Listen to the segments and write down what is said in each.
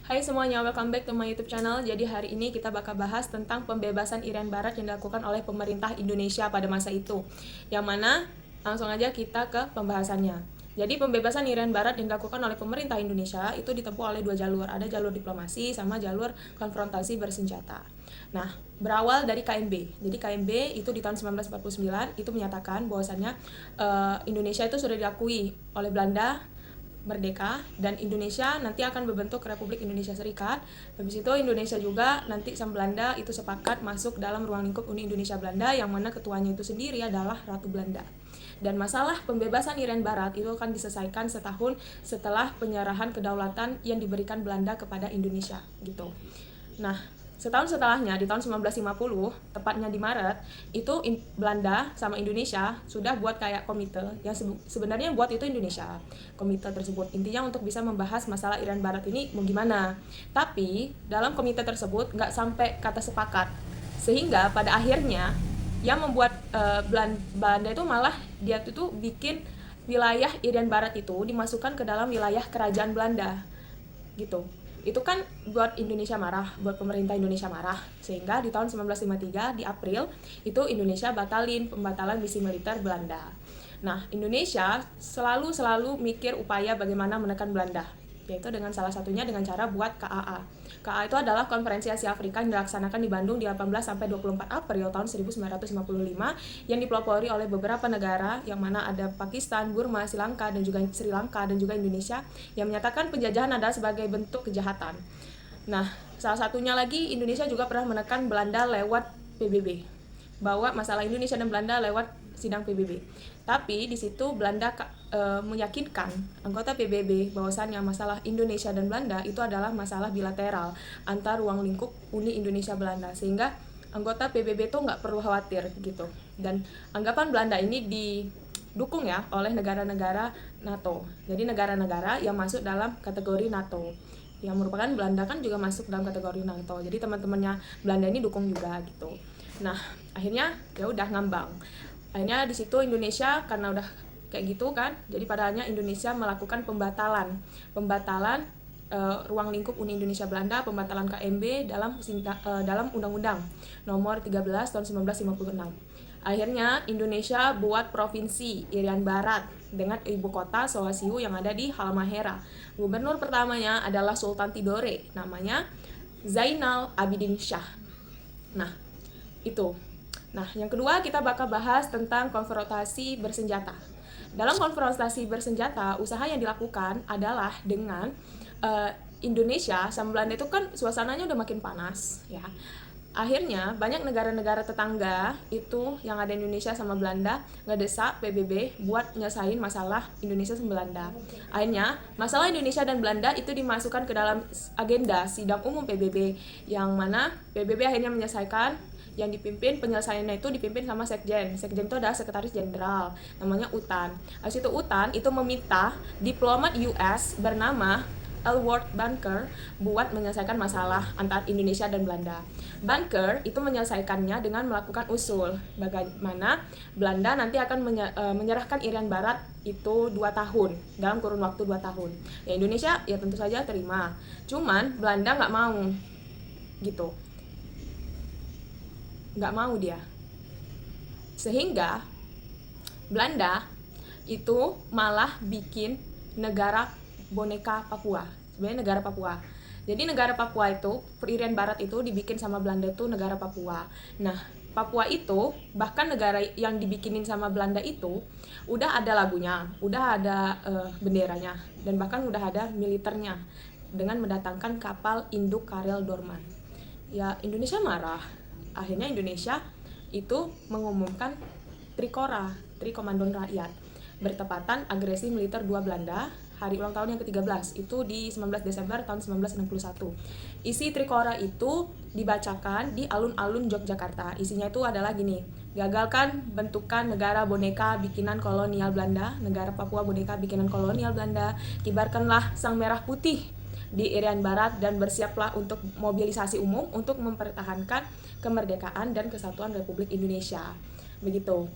Hai semuanya, welcome back to my YouTube channel. Jadi hari ini kita bakal bahas tentang pembebasan Irian Barat yang dilakukan oleh pemerintah Indonesia pada masa itu. Yang mana langsung aja kita ke pembahasannya. Jadi pembebasan Irian Barat yang dilakukan oleh pemerintah Indonesia itu ditempuh oleh dua jalur. Ada jalur diplomasi sama jalur konfrontasi bersenjata. Nah, berawal dari KMB. Jadi KMB itu di tahun 1949 itu menyatakan bahwasannya Indonesia itu sudah diakui oleh Belanda merdeka dan Indonesia nanti akan berbentuk Republik Indonesia Serikat. Habis itu Indonesia juga nanti sama Belanda itu sepakat masuk dalam ruang lingkup Uni Indonesia Belanda yang mana ketuanya itu sendiri adalah Ratu Belanda. Dan masalah pembebasan Irian Barat itu akan diselesaikan setahun setelah penyerahan kedaulatan yang diberikan Belanda kepada Indonesia gitu. Nah, setahun setelahnya di tahun 1950, tepatnya di Maret, itu Belanda sama Indonesia sudah buat kayak komite yang sebenarnya buat itu Indonesia. Komite tersebut intinya untuk bisa membahas masalah Irian Barat ini mau gimana. Tapi dalam komite tersebut nggak sampai kata sepakat. Sehingga pada akhirnya yang membuat Belanda itu malah dia tuh bikin wilayah Irian Barat itu dimasukkan ke dalam wilayah kerajaan Belanda gitu. Itu kan buat Indonesia marah, buat pemerintah Indonesia marah, sehingga di tahun 1953 di April itu Indonesia pembatalan misi militer Belanda. Nah, Indonesia selalu mikir upaya bagaimana menekan Belanda, yaitu dengan salah satunya dengan cara buat KAA. KAA itu adalah Konferensi Asia Afrika yang dilaksanakan di Bandung di 18 sampai 24 April tahun 1955 yang dipelopori oleh beberapa negara yang mana ada Pakistan, Burma, Sri Lanka dan juga Indonesia yang menyatakan penjajahan adalah sebagai bentuk kejahatan. Nah, salah satunya lagi Indonesia juga pernah menekan Belanda lewat PBB. Bawa masalah Indonesia dan Belanda lewat sidang PBB. Tapi di situ Belanda meyakinkan anggota PBB bahwasannya masalah Indonesia dan Belanda itu adalah masalah bilateral antar ruang lingkup Uni Indonesia Belanda, sehingga anggota PBB itu nggak perlu khawatir gitu. Dan anggapan Belanda ini didukung ya oleh negara-negara NATO. Jadi negara-negara yang masuk dalam kategori NATO, yang merupakan Belanda kan juga masuk dalam kategori NATO. Jadi teman-temannya Belanda ini dukung juga gitu. Nah, akhirnya ya udah ngambang. Akhirnya di situ Indonesia karena udah kayak gitu kan, jadi padahalnya Indonesia melakukan pembatalan ruang lingkup Uni Indonesia Belanda, pembatalan KMB dalam Undang-Undang Nomor 13 tahun 1956. Akhirnya Indonesia buat provinsi Irian Barat dengan ibu kota Sohasiu yang ada di Halmahera. Gubernur pertamanya adalah Sultan Tidore, namanya Zainal Abidin Shah. Nah, itu. Nah, yang kedua kita bakal bahas tentang konfrontasi bersenjata. Dalam konfrontasi bersenjata, usaha yang dilakukan adalah dengan Indonesia sama Belanda itu kan suasananya udah makin panas ya. Akhirnya banyak negara-negara tetangga itu yang ada Indonesia sama Belanda ngedesak PBB buat nyelesain masalah Indonesia sama Belanda. Akhirnya masalah Indonesia dan Belanda itu dimasukkan ke dalam agenda sidang umum PBB, yang mana PBB akhirnya menyelesaikan, yang dipimpin penyelesaiannya itu dipimpin sama sekjen. Sekjen itu adalah sekretaris jenderal, namanya UTAN. Habis itu UTAN itu meminta diplomat US bernama Ellwood Bunker buat menyelesaikan masalah antara Indonesia dan Belanda. Bunker itu menyelesaikannya dengan melakukan usul bagaimana Belanda nanti akan menyerahkan Irian Barat itu 2 tahun, dalam kurun waktu 2 tahun. Ya Indonesia ya tentu saja terima. Cuman Belanda nggak mau gitu. Nggak mau dia. Sehingga Belanda itu malah bikin negara boneka Papua. Sebenarnya negara Papua. Jadi negara Papua itu, Irian Barat itu dibikin sama Belanda itu negara Papua. Nah, Papua itu bahkan negara yang dibikinin sama Belanda itu udah ada lagunya, udah ada benderanya, dan bahkan udah ada militernya dengan mendatangkan kapal induk Karel Dorman. Ya Indonesia marah. Akhirnya Indonesia itu mengumumkan Trikora, Trikomandon Rakyat, bertepatan agresi militer 2 Belanda, hari ulang tahun yang ke-13, itu di 19 Desember tahun 1961. Isi Trikora itu dibacakan di alun-alun Yogyakarta. Isinya itu adalah gini: gagalkan bentukan negara boneka bikinan kolonial Belanda, negara Papua boneka bikinan kolonial Belanda, kibarkanlah sang merah putih di Irian Barat dan bersiaplah untuk mobilisasi umum untuk mempertahankan kemerdekaan dan kesatuan Republik Indonesia. Begitu.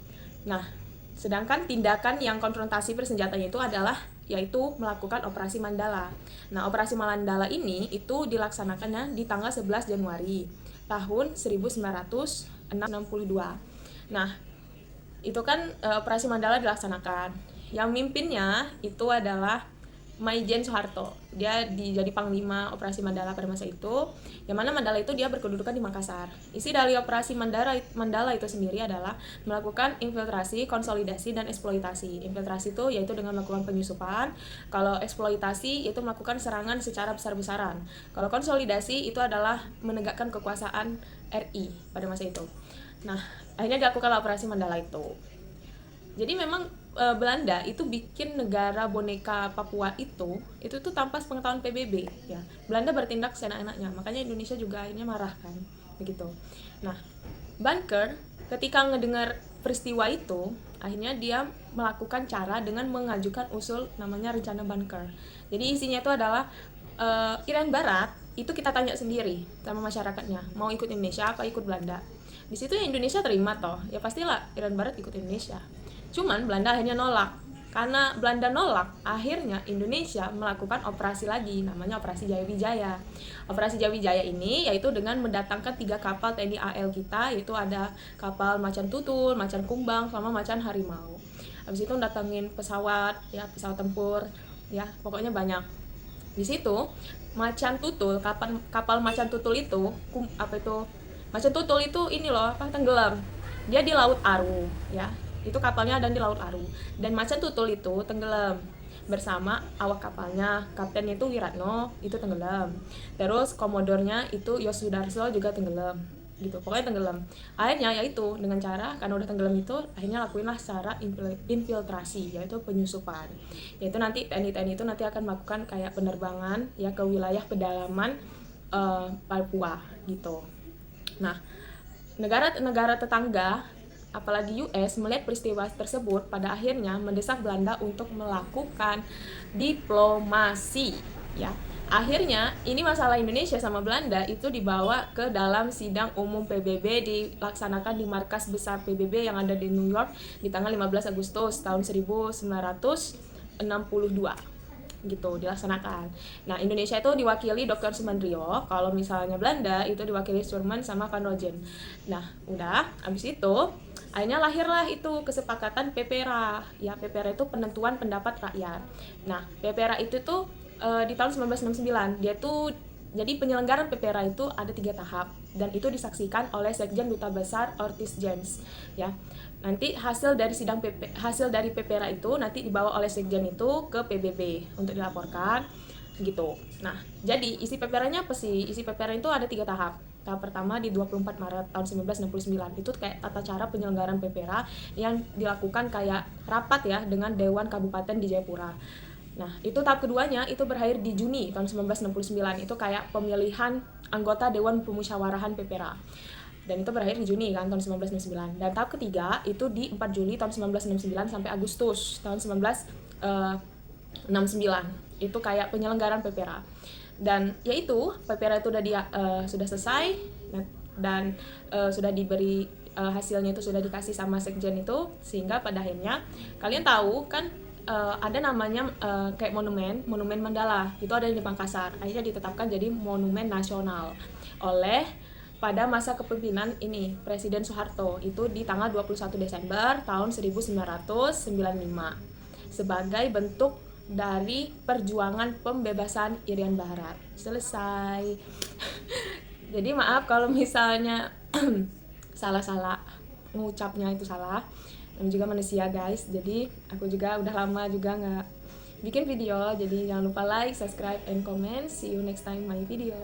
Nah, sedangkan tindakan yang konfrontasi bersenjatanya itu adalah yaitu melakukan operasi Mandala. Nah, operasi Mandala ini itu dilaksanakannya di tanggal 11 Januari tahun 1962. Nah, itu kan operasi Mandala dilaksanakan. Yang mimpinnya itu adalah Maijen Soeharto. Dia jadi panglima operasi Mandala pada masa itu. Yang mana Mandala itu dia berkedudukan di Makassar. Isi dari operasi Mandala itu sendiri adalah melakukan infiltrasi, konsolidasi, dan eksploitasi. Infiltrasi itu yaitu dengan melakukan penyusupan. Kalau eksploitasi itu melakukan serangan secara besar-besaran. Kalau konsolidasi itu adalah menegakkan kekuasaan RI pada masa itu. Nah, akhirnya dilakukan operasi Mandala itu. Jadi memang Belanda itu bikin negara boneka Papua itu tuh tanpa sepengetahuan PBB ya. Belanda bertindak seenak-enaknya, makanya Indonesia juga akhirnya marah kan, begitu. Nah, Banker ketika ngedengar peristiwa itu, akhirnya dia melakukan cara dengan mengajukan usul namanya rencana Banker. Jadi isinya itu adalah Irian Barat itu kita tanya sendiri sama masyarakatnya, mau ikut Indonesia apa ikut Belanda. Di situ ya Indonesia terima toh, ya pastilah Irian Barat ikut Indonesia. Cuman Belanda akhirnya nolak. Karena Belanda nolak, akhirnya Indonesia melakukan operasi lagi, namanya Operasi Jaya Wijaya. Operasi Jaya Wijaya ini yaitu dengan mendatangkan 3 kapal TNI AL kita, yaitu ada kapal Macan Tutul, Macan Kumbang, sama Macan Harimau. Habis itu datangin pesawat, ya pesawat tempur, ya pokoknya banyak. Di situ Macan Tutul, kapal Macan Tutul itu, Macan Tutul itu ini loh, tenggelam. Dia di Laut Aru, ya. Itu kapalnya ada di Laut Aru, dan Macan Tutul itu tenggelam bersama awak kapalnya. Kaptennya itu Wiratno, itu tenggelam. Terus komodornya itu Yosudarso juga tenggelam, gitu. Pokoknya tenggelam. Akhirnya yaitu dengan cara, karena udah tenggelam itu, akhirnya lakuinlah cara infiltrasi, yaitu penyusupan. Yaitu nanti TNI itu nanti akan melakukan kayak penerbangan ya ke wilayah pedalaman Papua gitu. Nah, negara tetangga apalagi US melihat peristiwa tersebut, pada akhirnya mendesak Belanda untuk melakukan diplomasi ya. Akhirnya ini masalah Indonesia sama Belanda itu dibawa ke dalam sidang umum PBB, dilaksanakan di markas besar PBB yang ada di New York di tanggal 15 Agustus tahun 1962 gitu dilaksanakan. Nah, Indonesia itu diwakili Dr. Sumantrio, kalau misalnya Belanda itu diwakili Sturman sama Van Rojen. Nah, udah habis itu akhirnya lahirlah itu kesepakatan PPRA. Ya, PPRA itu penentuan pendapat rakyat. Nah, PPRA itu tuh di tahun 1969 dia tuh jadi penyelenggaraan PPRA itu ada 3 tahap dan itu disaksikan oleh Sekjen Duta Besar Ortiz James ya. Nanti hasil dari PPRA itu nanti dibawa oleh Sekjen itu ke PBB untuk dilaporkan gitu. Nah, jadi isi PPRA-nya apa sih? Isi PPRA itu ada 3 tahap. Tahap pertama di 24 Maret tahun 1969 itu kayak tata cara penyelenggaraan PPRA yang dilakukan kayak rapat ya dengan Dewan Kabupaten di Jayapura. Nah, itu tahap keduanya itu berakhir di Juni tahun 1969, itu kayak pemilihan anggota Dewan Pemusyawarahan PPRA. Dan itu berakhir di Juni kan tahun 1969. Dan tahap ketiga itu di 4 Juli tahun 1969 sampai Agustus tahun 1969. Itu kayak penyelenggaraan PPRA. Dan yaitu PPRA itu sudah selesai dan sudah diberi hasilnya itu sudah dikasih sama Sekjen itu, sehingga pada akhirnya kalian tahu kan ada namanya kayak monumen Mandala, itu ada di Makassar. Akhirnya ditetapkan jadi monumen nasional oleh pada masa kepemimpinan ini Presiden Soeharto itu di tanggal 21 Desember tahun 1995 sebagai bentuk dari perjuangan pembebasan Irian Barat. Selesai. Jadi maaf kalau misalnya salah-salah ngucapnya itu salah. Dan juga manusia guys. Jadi aku juga udah lama juga nggak bikin video. Jadi jangan lupa like, subscribe, and comment. See you next time my video.